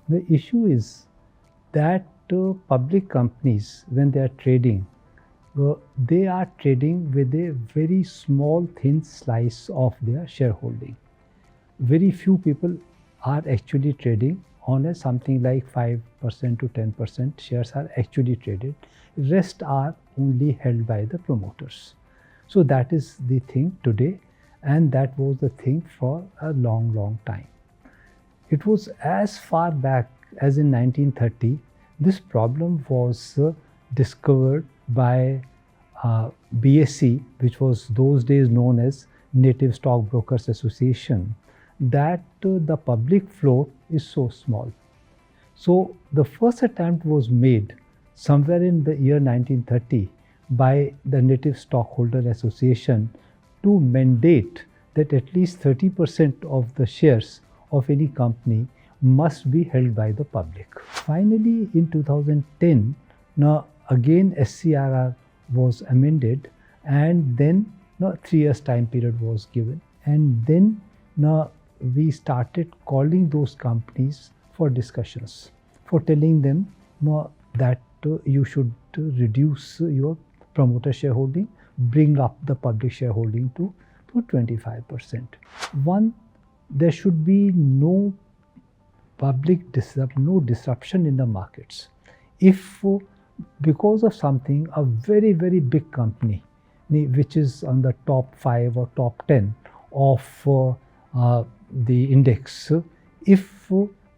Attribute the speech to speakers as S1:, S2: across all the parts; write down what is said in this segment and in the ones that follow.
S1: The issue is that public companies, when they are trading, they are trading with a very small, thin slice of their shareholding. Very few people are actually trading on a something like 5% to 10% shares are actually traded. Rest are only held by the promoters. So that is the thing today, and that was the thing for a long, long time. It was as far back as in 1930, this problem was discovered by BSE, which was those days known as Native Stockbrokers Association, that the public float is so small. So the first attempt was made somewhere in the year 1930 by the Native Stockholder Association to mandate that at least 30% of the shares of any company must be held by the public. Finally, in 2010, now again SCRR was amended, and then 3 years time period was given, and then now we started calling those companies for discussions, for telling them that you should reduce your promoter shareholding, bring up the public shareholding to 25%. One, there should be no no disruption in the markets. If because of something, a very, very big company, which is on the top 5 or top 10 of the index, if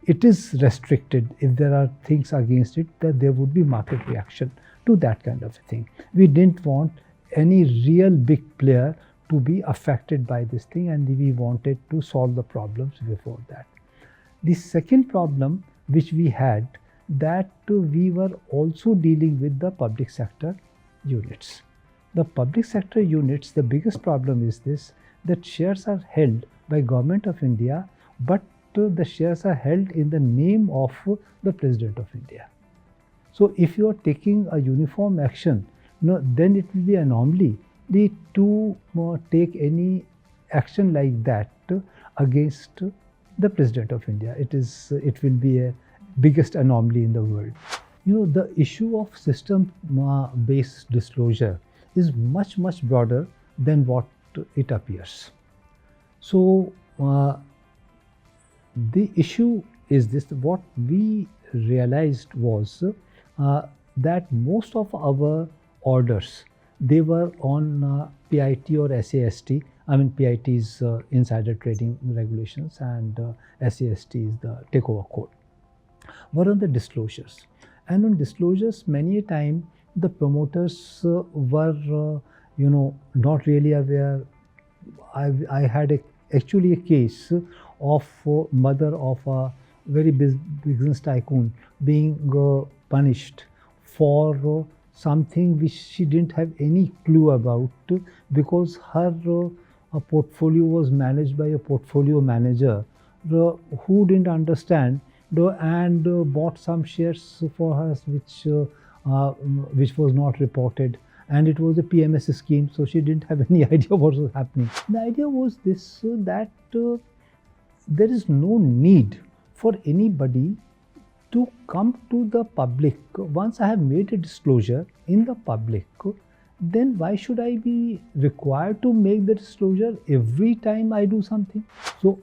S1: it is restricted, if there are things against it, that there would be market reaction to that kind of a thing. We didn't want any real big player to be affected by this thing, and we wanted to solve the problems before that. The second problem which we had, that we were also dealing with the public sector units. The public sector units, the biggest problem is this, that shares are held by Government of India, but the shares are held in the name of the President of India. So if you are taking a uniform action, then it will be an anomaly to take any action like that against the President of India. It will be a biggest anomaly in the world. The issue of system-based disclosure is much, much broader than what it appears. So the issue is this: what we realized was that most of our orders, they were on PIT or SAST. I mean, PIT is insider trading regulations, and SAST is the takeover code, were on the disclosures. And on disclosures, many a time the promoters were not really aware. I had actually a case of mother of a very business tycoon being punished for something which she didn't have any clue about, because her portfolio was managed by a portfolio manager who didn't understand and bought some shares for her which was not reported, and it was a PMS scheme, so she didn't have any idea what was happening. The idea was this, that there is no need for anybody to come to the public. Once I have made a disclosure in the public, then why should I be required to make the disclosure every time I do something? So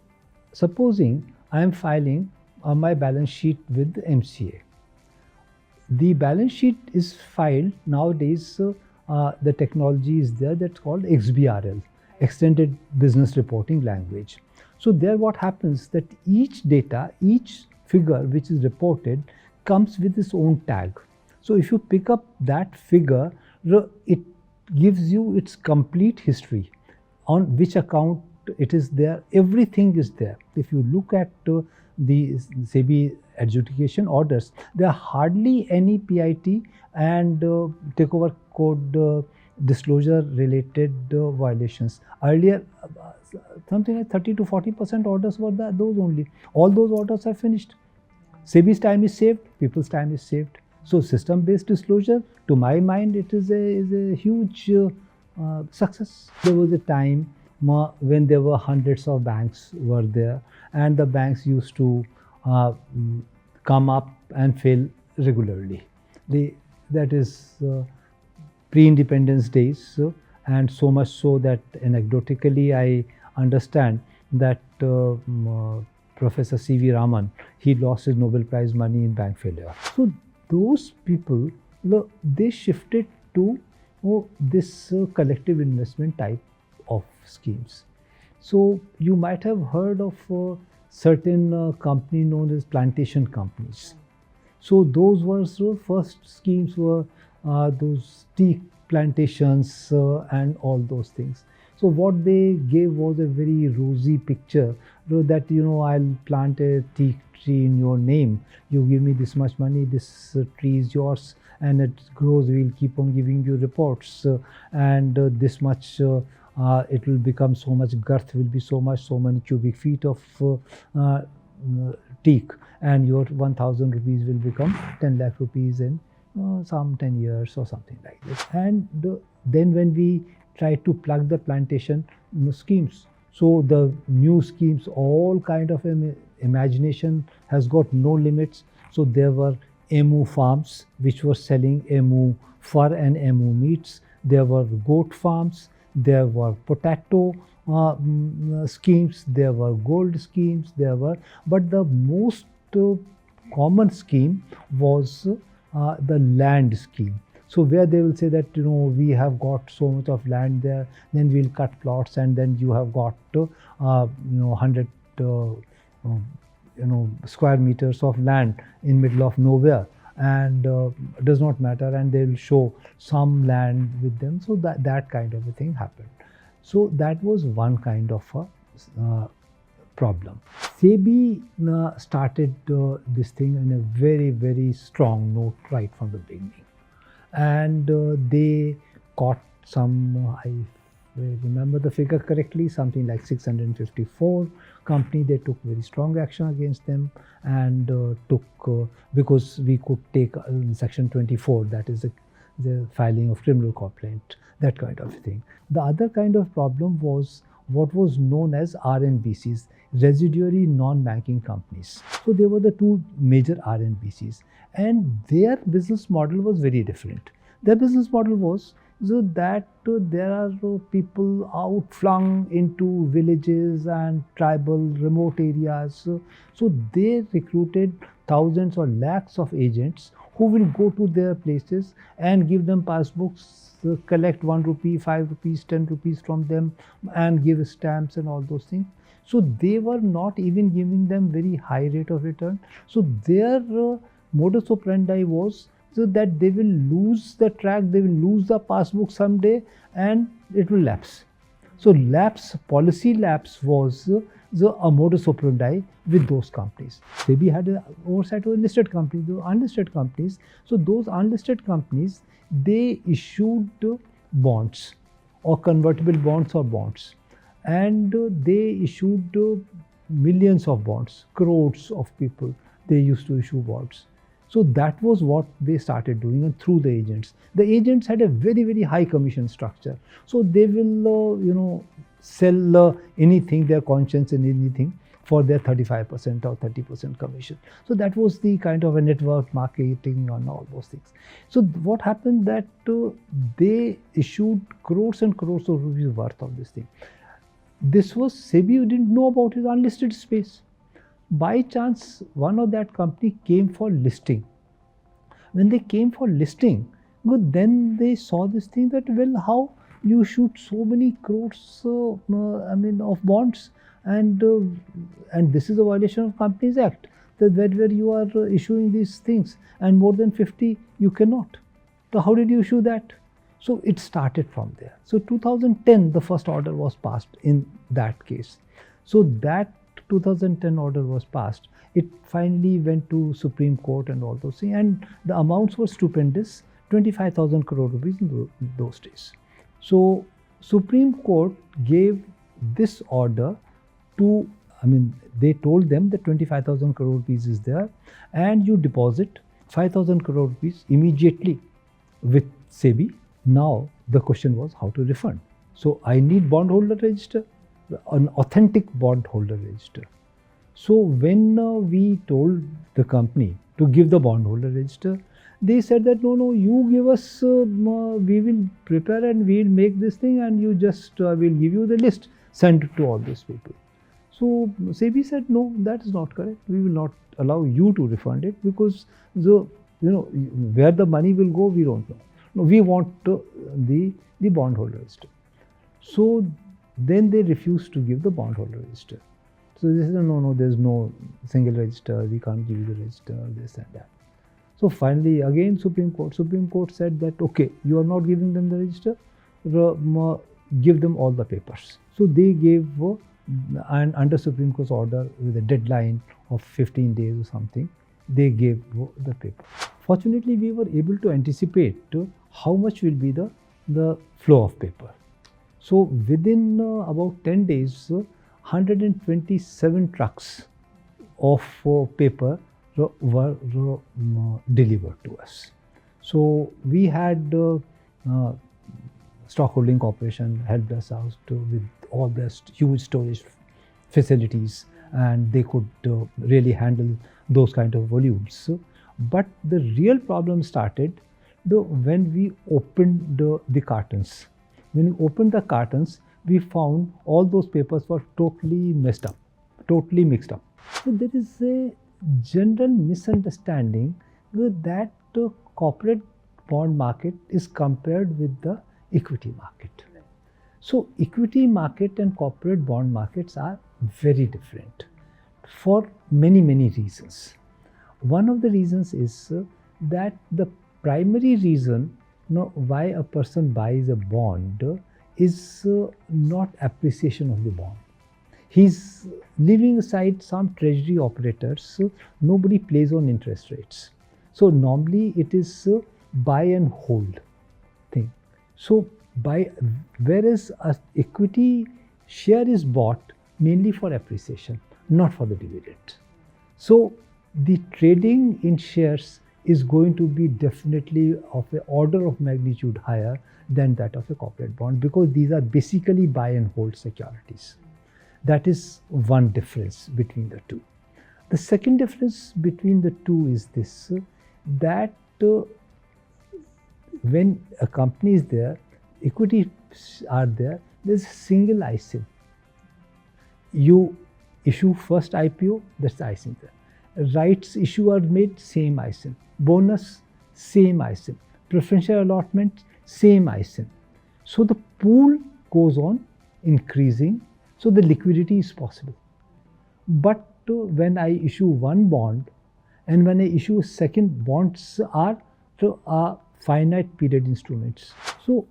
S1: supposing I am filing my balance sheet with the MCA. The balance sheet is filed nowadays. The technology is there that's called XBRL, Extended Business Reporting Language. So there what happens, that each data, each figure which is reported comes with its own tag. So if you pick up that figure, it gives you its complete history, on which account it is there, everything is there. If you look at the SEBI adjudication orders, there are hardly any PIT and takeover code disclosure related violations. Earlier, something like 30 to 40% orders were those only. All those orders are finished. SEBI's time is saved, people's time is saved. So system-based disclosure, to my mind, it is a huge success. There was a time when there were hundreds of banks were there, and the banks used to come up and fail regularly. That is pre-independence days, and so much so that anecdotically I understand that Professor C.V. Raman, he lost his Nobel Prize money in bank failure. So those people, they shifted to this collective investment type of schemes. So you might have heard of certain company known as plantation companies. So those were first schemes were those tea plantations and all those things. So what they gave was a very rosy picture that I'll plant a tea tree in your name. You give me this much money, this tree is yours, and it grows. We'll keep on giving you reports, and this much. It will become so much girth will be so many cubic feet of teak, and your 1,000 rupees will become 10 lakh rupees in some 10 years or something like this. And then when we try to plug the plantation schemes, so the new schemes, all kind of imagination has got no limits. So there were emu farms which were selling emu fur and emu meats. There were goat farms. There were potato schemes, there were gold schemes, but the most common scheme was the land scheme. So where they will say that we have got so much of land there, then we'll cut plots, and then you have got 100 square meters of land in middle of nowhere, and does not matter, and they will show some land with them. So that kind of a thing happened. So that was one kind of a problem. SEBI started this thing in a very, very strong note right from the beginning, and they caught some, I remember the figure correctly, something like 654 company. They took very strong action against them, and took because we could take section 24, that is the filing of criminal complaint, that kind of thing. The other kind of problem was what was known as RNBCs, residuary non-banking companies. So they were the two major RNBCs, and their business model was very different. Their business model was so that there are people outflung into villages and tribal remote areas. So they recruited thousands or lakhs of agents who will go to their places and give them passbooks, collect 1 rupee, 5 rupees, 10 rupees from them, and give stamps and all those things. So they were not even giving them very high rate of return. So their modus operandi was so that they will lose the track, they will lose the passbook someday, and it will lapse. So policy lapse was a modus operandi with those companies. SEBI had an oversight over listed companies, the unlisted companies. So those unlisted companies, they issued bonds or convertible bonds or bonds, and they issued millions of bonds, crores of people, they used to issue bonds. So that was what they started doing, and through the agents. The agents had a very, very high commission structure. So they will, sell anything, their conscience in anything, for their 35% or 30% commission. So that was the kind of a network marketing and all those things. So what happened that they issued crores and crores of rupees worth of this thing. This was SEBI didn't know about his unlisted space. By chance, one of that company came for listing. When they came for listing, then they saw this thing that, well, how you shoot so many crores, of bonds, and this is a violation of Companies Act, that where you are issuing these things, and more than 50 you cannot. So how did you issue that? So it started from there. So 2010, the first order was passed in that case. So that 2010 order was passed. It finally went to Supreme Court and all those things, and the amounts were stupendous, 25,000 crore rupees in those days. So Supreme Court gave this order to, they told them that 25,000 crore rupees is there, and you deposit 5,000 crore rupees immediately with SEBI. Now the question was how to refund. So I need bondholder register, an authentic bondholder register. So when we told the company to give the bondholder register, they said that no, you give us, we will prepare and we will make this thing, and you just will give you the list, send it to all these people. So SEBI said, no, that is not correct. We will not allow you to refund it, because where the money will go, we don't know. No, we want the bondholder register. So then they refused to give the bondholder register. So they said, no, there's no single register, we can't give you the register, this and that. So finally, again, Supreme Court said that, okay, you are not giving them the register, give them all the papers. So they gave, and under Supreme Court's order, with a deadline of 15 days or something, they gave the paper. Fortunately, we were able to anticipate how much will be the flow of paper. So within about 10 days, 127 trucks of paper were delivered to us. So we had Stockholding Corporation helped us out with all their huge storage facilities, and they could really handle those kind of volumes. But the real problem started when we opened the cartons. When we opened the cartons, we found all those papers were totally messed up, totally mixed up. So there is a general misunderstanding that corporate bond market is compared with the equity market. So equity market and corporate bond markets are very different for many reasons. One of the reasons is that the primary reason why a person buys a bond is not appreciation of the bond. He's leaving aside some treasury operators, so nobody plays on interest rates. So normally it is buy and hold thing. So whereas a equity share is bought mainly for appreciation, not for the dividend. So the trading in shares is going to be definitely of an order of magnitude higher than that of a corporate bond, because these are basically buy and hold securities. That is one difference between the two. The second difference between the two is this, that when a company is there, equities are there, there's a single ISIN. You issue first IPO, that's the ISIN there. Rights issue are made, same ISIN. Bonus, same ISIN. Preferential allotment, same ISIN. So the pool goes on increasing, so the liquidity is possible. But when I issue one bond and when I issue a second, bonds are finite period instruments. So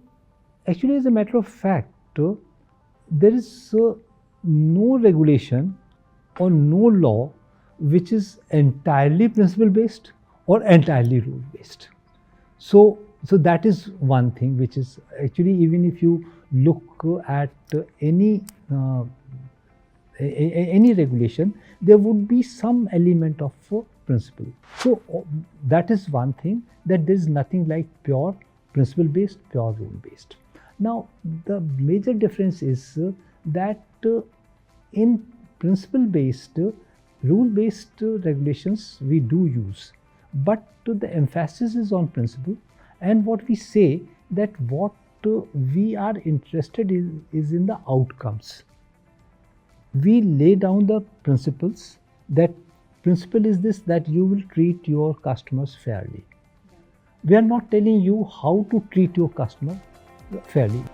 S1: actually, as a matter of fact, there is no regulation or no law which is entirely principle based or entirely rule based. So that is one thing which is actually, even if you look at any regulation, there would be some element of principle. So that is one thing, that there is nothing like pure principle based, pure rule based. Now the major difference is that in principle based, rule based regulations we do use, but the emphasis is on principle, and what we say that what we are interested in is in the outcomes. We lay down the principles, that principle is this, that you will treat your customers fairly. We are not telling you how to treat your customer fairly.